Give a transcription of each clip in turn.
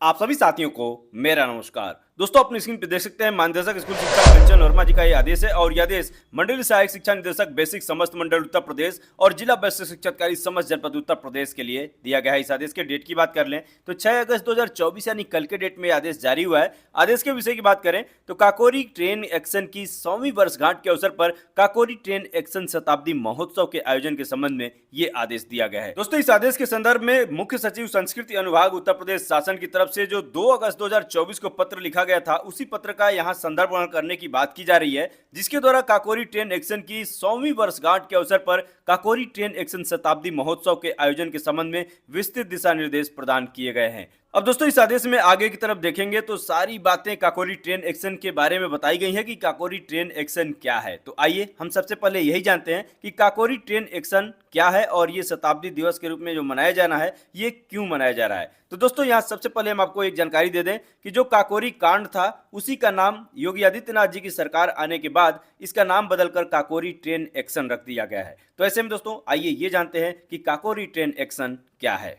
आप सभी साथियों को मेरा नमस्कार। दोस्तों, अपनी स्क्रीन पर देख सकते हैं महानिदेशक स्कूल शिक्षा कंचन वर्मा जी का ये आदेश है और यह आदेश मंडलीय सहायक शिक्षा निदेशक बेसिक समस्त मंडल उत्तर प्रदेश और जिला बेसिक शिक्षा अधिकारी समस्त जनपद उत्तर प्रदेश के लिए दिया गया है। इस आदेश के डेट की बात कर लें तो 6 अगस्त 2024 यानी कल के डेट में आदेश जारी हुआ है। आदेश के विषय की बात करें तो काकोरी ट्रेन एक्शन की 100वीं वर्षगांठ के अवसर पर काकोरी ट्रेन एक्शन शताब्दी महोत्सव के आयोजन के संबंध में ये आदेश दिया गया है। दोस्तों, इस आदेश के संदर्भ में मुख्य सचिव संस्कृति अनुभाग उत्तर प्रदेश शासन की तरफ से जो 2 अगस्त 2024 को पत्र लिखा गया था, उसी पत्र का यहां संदर्भ करने की बात की जा रही है, जिसके द्वारा काकोरी ट्रेन एक्शन की 100वीं वर्षगांठ के अवसर पर काकोरी ट्रेन एक्शन शताब्दी महोत्सव के आयोजन के संबंध में विस्तृत दिशा निर्देश प्रदान किए गए हैं। अब दोस्तों, इस आदेश में आगे की तरफ देखेंगे तो सारी बातें काकोरी ट्रेन एक्शन के बारे में बताई गई हैं कि काकोरी ट्रेन एक्शन क्या है। तो आइए हम सबसे पहले यही जानते हैं कि काकोरी ट्रेन एक्शन क्या है और ये शताब्दी दिवस के रूप में जो मनाया जाना है, ये क्यों मनाया जा रहा है। तो दोस्तों, यहाँ सबसे पहले हम आपको एक जानकारी दे दें कि जो काकोरी कांड था, उसी का नाम योगी आदित्यनाथ जी की सरकार आने के बाद इसका नाम बदलकर काकोरी ट्रेन एक्शन रख दिया गया है। तो ऐसे में दोस्तों, आइए ये जानते हैं कि काकोरी ट्रेन एक्शन क्या है।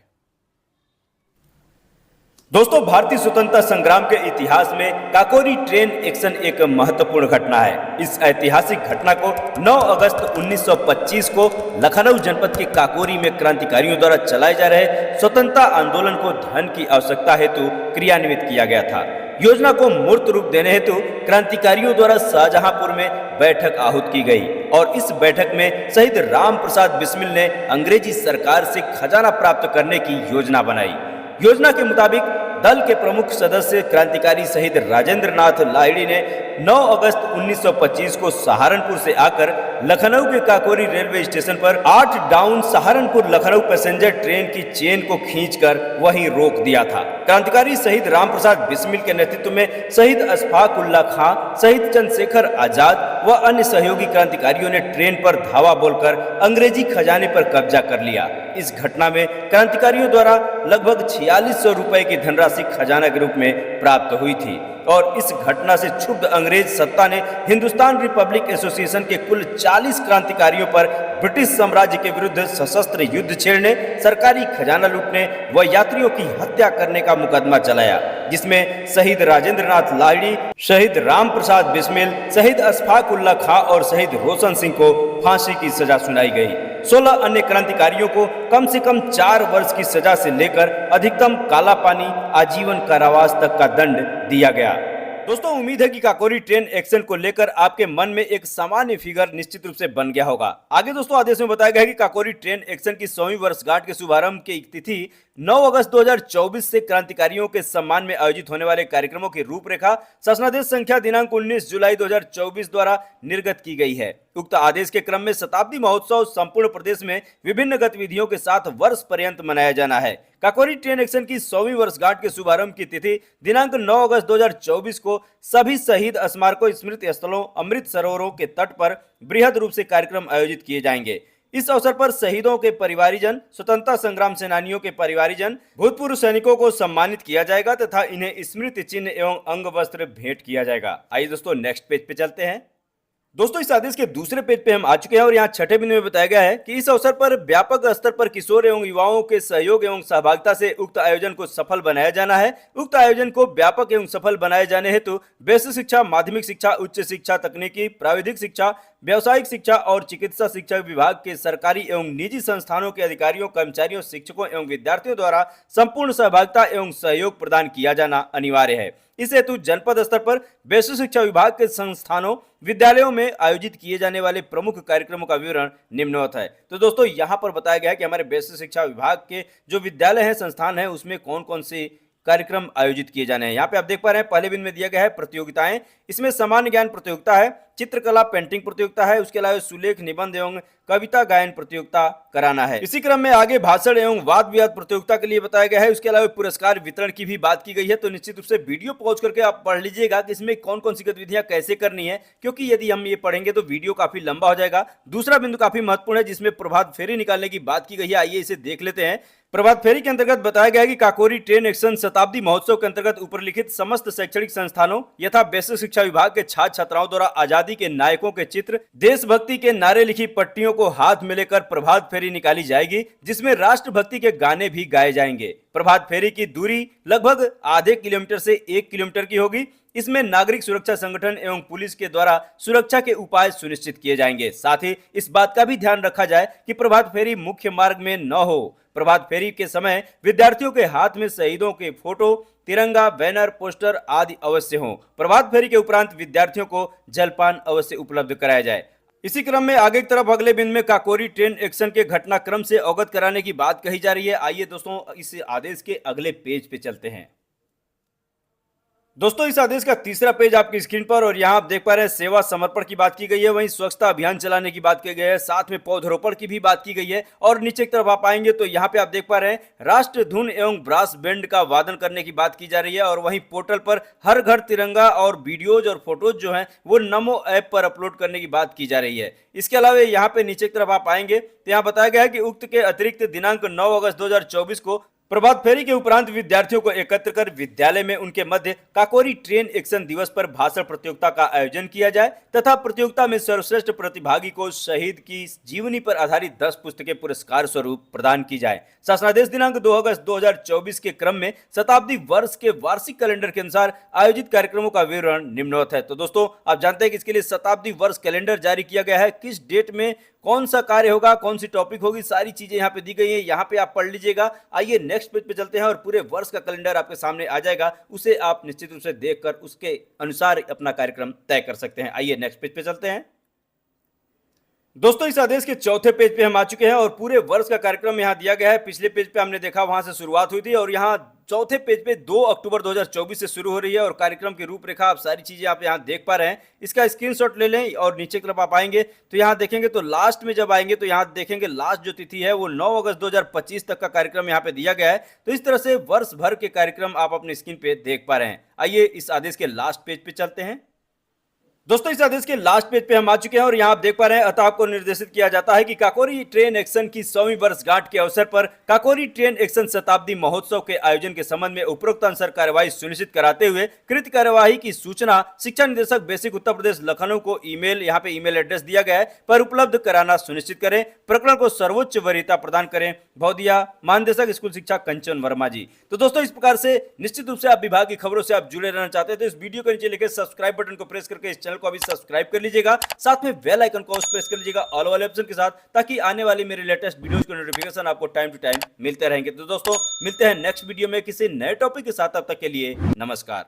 दोस्तों, भारतीय स्वतंत्रता संग्राम के इतिहास में काकोरी ट्रेन एक्शन एक महत्वपूर्ण घटना है। इस ऐतिहासिक घटना को 9 अगस्त 1925 को लखनऊ जनपद के काकोरी में क्रांतिकारियों द्वारा चलाए जा रहे स्वतंत्रता आंदोलन को धन की आवश्यकता हेतु क्रियान्वित किया गया था। योजना को मूर्त रूप देने हेतु क्रांतिकारियों द्वारा शाहजहांपुर में बैठक आहूत की गई और इस बैठक में शहीद राम प्रसाद बिस्मिल ने अंग्रेजी सरकार से खजाना प्राप्त करने की योजना बनाई। योजना के मुताबिक दल के प्रमुख सदस्य क्रांतिकारी शहीद राजेंद्र नाथ लाहिड़ी ने 9 अगस्त 1925 को सहारनपुर से आकर लखनऊ के काकोरी रेलवे स्टेशन पर 8 down Saharanpur Lucknow passenger train की चेन को खींचकर वहीं रोक दिया था। क्रांतिकारी शहीद रामप्रसाद बिस्मिल के नेतृत्व में शहीद अशफाक उल्लाह खां, शहीद चंद्रशेखर आजाद व अन्य सहयोगी क्रांतिकारियों ने ट्रेन पर धावा बोलकर अंग्रेजी खजाने पर कब्जा कर लिया। इस घटना में क्रांतिकारियों द्वारा लगभग 4600 रुपए की धनराशि खजाना के रूप में प्राप्त हुई थी और इस घटना से क्षुब्ध अंग्रेज सत्ता ने हिंदुस्तान रिपब्लिक एसोसिएशन के कुल 40 क्रांतिकारियों पर ब्रिटिश साम्राज्य के विरुद्ध सशस्त्र युद्ध छेड़ने, सरकारी खजाना लूटने व यात्रियों की हत्या करने का मुकदमा चलाया, जिसमें शहीद राजेंद्र नाथ लाहिड़ी, शहीद राम प्रसाद बिस्मिल, शहीद अशफाक उल्लाह खां और शहीद रोशन सिंह को फांसी की सजा सुनाई गई। 16 अन्य क्रांतिकारियों को कम से कम 4 वर्ष की सजा से लेकर अधिकतम काला पानी, आजीवन कारावास तक का दंड दिया गया। दोस्तों, उम्मीद है कि काकोरी ट्रेन एक्शन को लेकर आपके मन में एक सामान्य फिगर निश्चित रूप से बन गया होगा। आगे दोस्तों, आदेश में बताया गया है कि काकोरी ट्रेन एक्शन की 100वीं वर्षगांठ के शुभारंभ की तिथि 9 अगस्त 2024 से क्रांतिकारियों के सम्मान में आयोजित होने वाले कार्यक्रमों की रूपरेखा शासनादेश संख्या दिनांक 19 जुलाई 2024 द्वारा निर्गत की गई है। उक्त आदेश के क्रम में शताब्दी महोत्सव संपूर्ण प्रदेश में विभिन्न गतिविधियों के साथ वर्ष पर्यंत मनाया जाना है। काकोरी ट्रेन एक्शन की 100वीं वर्षगांठ के शुभारंभ की तिथि दिनांक 9 अगस्त 2024 को सभी शहीद स्मारकों, स्मृति स्थलों, अमृत सरोवरों के तट पर बृहद रूप से कार्यक्रम आयोजित किए जाएंगे। इस अवसर पर शहीदों के परिवारीजन, स्वतंत्रता संग्राम सेनानियों के परिवारीजन, भूतपूर्व सैनिकों को सम्मानित किया जाएगा तथा इन्हें स्मृति चिन्ह एवं अंग वस्त्र भेंट किया जाएगा। आइए दोस्तों, नेक्स्ट पेज पे चलते हैं। दोस्तों, इस आदेश के दूसरे पेज पे हम आ चुके हैं और यहाँ छठे बिंदु में बताया गया है कि इस अवसर पर व्यापक स्तर पर किशोर एवं युवाओं के सहयोग एवं सहभागिता से उक्त आयोजन को सफल बनाया जाना है। उक्त आयोजन को व्यापक एवं सफल बनाए जाने हेतु बेसिक शिक्षा, माध्यमिक शिक्षा, उच्च शिक्षा, तकनीकी, प्राविधिक शिक्षा, व्यावसायिक शिक्षा और चिकित्सा शिक्षा विभाग के सरकारी एवं निजी संस्थानों के अधिकारियों, कर्मचारियों, शिक्षकों एवं विद्यार्थियों द्वारा संपूर्ण सहभागिता एवं सहयोग प्रदान किया जाना अनिवार्य है। इस हेतु जनपद स्तर पर बेसिक शिक्षा विभाग के संस्थानों, विद्यालयों में आयोजित किए जाने वाले प्रमुख कार्यक्रमों का विवरण निम्नवत है। तो दोस्तों, यहाँ पर बताया गया है कि हमारे बेसिक शिक्षा विभाग के जो विद्यालय हैं, संस्थान हैं, उसमें कौन कौन से कार्यक्रम आयोजित किए जाने हैं। यहाँ पे आप देख पा रहे हैं पहले बिंदु में दिया गया है प्रतियोगिताएं। इसमें सामान्य ज्ञान प्रतियोगिता है, चित्रकला पेंटिंग प्रतियोगिता है, उसके अलावा सुलेख, निबंध एवं कविता गायन प्रतियोगिता कराना है। इसी क्रम में आगे भाषण एवं वाद विवाद प्रतियोगिता के लिए बताया गया है। उसके अलावा पुरस्कार वितरण की भी बात की गई है। तो निश्चित रूप से वीडियो पॉज करके आप पढ़ लीजिएगा कि इसमें कौन कौन सी गतिविधियां कैसे करनी है, क्योंकि यदि हम ये पढ़ेंगे तो वीडियो काफी लंबा हो जाएगा। दूसरा बिंदु काफी महत्वपूर्ण है, जिसमें प्रभात फेरी निकालने की बात की गई है। आइए इसे देख लेते हैं। प्रभात फेरी के अंतर्गत बताया गया है कि काकोरी ट्रेन एक्शन शताब्दी महोत्सव के अंतर्गत उपरलिखित समस्त शैक्षणिक संस्थानों यथा बेसिक शिक्षा विभाग के छात्र छात्राओं द्वारा आजादी के नायकों के चित्र, देशभक्ति के नारे लिखी पट्टियों को हाथ में लेकर प्रभात फेरी निकाली जाएगी, जिसमें राष्ट्रभक्ति के गाने भी गाए जाएंगे। प्रभात फेरी की दूरी लगभग आधे किलोमीटर से 1 किलोमीटर की होगी। इसमें नागरिक सुरक्षा संगठन एवं पुलिस के द्वारा सुरक्षा के उपाय सुनिश्चित किए जाएंगे। साथ ही इस बात का भी ध्यान रखा जाए कि प्रभात फेरी मुख्य मार्ग में न हो। प्रभात फेरी के समय विद्यार्थियों के हाथ में शहीदों के फोटो, तिरंगा, बैनर, पोस्टर आदि अवश्य हो। प्रभात फेरी के उपरांत विद्यार्थियों को जलपान अवश्य उपलब्ध कराया जाए। इसी क्रम में आगे की तरफ अगले बिंदु में काकोरी ट्रेन एक्शन के घटनाक्रम से अवगत कराने की बात कही जा रही है। आइए दोस्तों इस आदेश के अगले पेज पे चलते हैं। दोस्तों इस आदेश का तीसरा पेज आपकी स्क्रीन पर, और यहाँ आप देख पा रहे हैं सेवा समर्पण की बात की गई है, वहीं स्वच्छता अभियान चलाने की बात की गई है, साथ में पौधरोपण की भी बात की गई है। और नीचे की तरफ आप आएंगे तो यहाँ पे आप देख पा रहे हैं राष्ट्र धुन एवं ब्रास बैंड का वादन करने की बात की जा रही है। और वहीं पोर्टल पर हर घर तिरंगा और वीडियोज और फोटोज जो है वो नमो ऐप पर अपलोड करने की बात की जा रही है। इसके अलावा यहाँ पे नीचे की तरफ आप आएंगे तो यहाँ बताया गया है कि उक्त के अतिरिक्त दिनांक 9 अगस्त 2024 को प्रभात फेरी के उपरांत विद्यार्थियों को एकत्र कर विद्यालय में उनके मध्य काकोरी ट्रेन एक्शन दिवस पर भाषण प्रतियोगिता का आयोजन किया जाए तथा प्रतियोगिता में सर्वश्रेष्ठ प्रतिभागी को शहीद की जीवनी पर आधारित 10 पुस्तकें पुरस्कार स्वरूप प्रदान की जाए। शासनादेश दिनांक 2 अगस्त 2024 के क्रम में शताब्दी वर्ष के वार्षिक कैलेंडर के अनुसार आयोजित कार्यक्रमों का विवरण निम्नवत है। तो दोस्तों आप जानते हैं कि इसके लिए शताब्दी वर्ष कैलेंडर जारी किया गया है। किस डेट में कौन सा कार्य होगा, कौन सी टॉपिक होगी, सारी चीजें यहाँ पे दी गई है, यहाँ पे आप पढ़ लीजिएगा। आइए नेक्स्ट पेज पे चलते हैं और पूरे वर्ष का कैलेंडर आपके सामने आ जाएगा, उसे आप निश्चित रूप से देखकर उसके अनुसार अपना कार्यक्रम तय कर सकते हैं। आइए नेक्स्ट पेज पे चलते हैं। दोस्तों इस आदेश के चौथे पेज पे हम आ चुके हैं और पूरे वर्ष का कार्यक्रम यहाँ दिया गया है। पिछले पेज पे हमने देखा वहां से शुरुआत हुई थी और यहाँ चौथे पेज पे 2 अक्टूबर 2024 से शुरू हो रही है और कार्यक्रम की रूपरेखा आप सारी चीजें आप यहाँ देख पा रहे हैं। इसका स्क्रीनशॉट ले लें और नीचे की तरफ आप आएंगे तो यहाँ देखेंगे तो लास्ट में जब आएंगे तो यहाँ देखेंगे लास्ट जो तिथि है वो 9 अगस्त 2025 तक का कार्यक्रम यहाँ पे दिया गया है। तो इस तरह से वर्ष भर के कार्यक्रम आप अपनी स्क्रीन पे देख पा रहे हैं। आइए इस आदेश के लास्ट पेज पे चलते हैं। दोस्तों इस आदेश के लास्ट पेज पे हम आ चुके हैं और यहाँ आप देख पा रहे हैं अतः आपको निर्देशित किया जाता है कि काकोरी ट्रेन एक्शन की 100वीं वर्षगांठ के अवसर पर काकोरी ट्रेन एक्शन शताब्दी महोत्सव के आयोजन के संबंध में उपरोक्त अनुसार कार्यवाही सुनिश्चित कराते हुए कृत कार्यवाही की सूचना शिक्षा निदेशक बेसिक उत्तर प्रदेश लखनऊ को ईमेल, यहाँ पे ईमेल एड्रेस दिया गया है, पर उपलब्ध कराना सुनिश्चित करें। प्रकरण को सर्वोच्च वरीयता प्रदान करें। भौदिया महानिदेशक स्कूल शिक्षा कंचन वर्मा जी। तो दोस्तों इस प्रकार से निश्चित रूप से आप विभाग की खबरों से आप जुड़े रहना चाहते हैं तो इस वीडियो के नीचे लिखे सब्सक्राइब बटन को प्रेस करके इस चैनल को अभी सब्सक्राइब कर लीजिएगा, साथ में बेल आइकन को प्रेस कर लीजिएगा ऑल वाले ऑप्शन के साथ, ताकि आने वाली मेरे लेटेस्ट वीडियोस के नोटिफिकेशन आपको टाइम टू टाइम मिलते रहेंगे। तो दोस्तों मिलते हैं नेक्स्ट वीडियो में किसी नए टॉपिक के साथ, तब तक के लिए नमस्कार।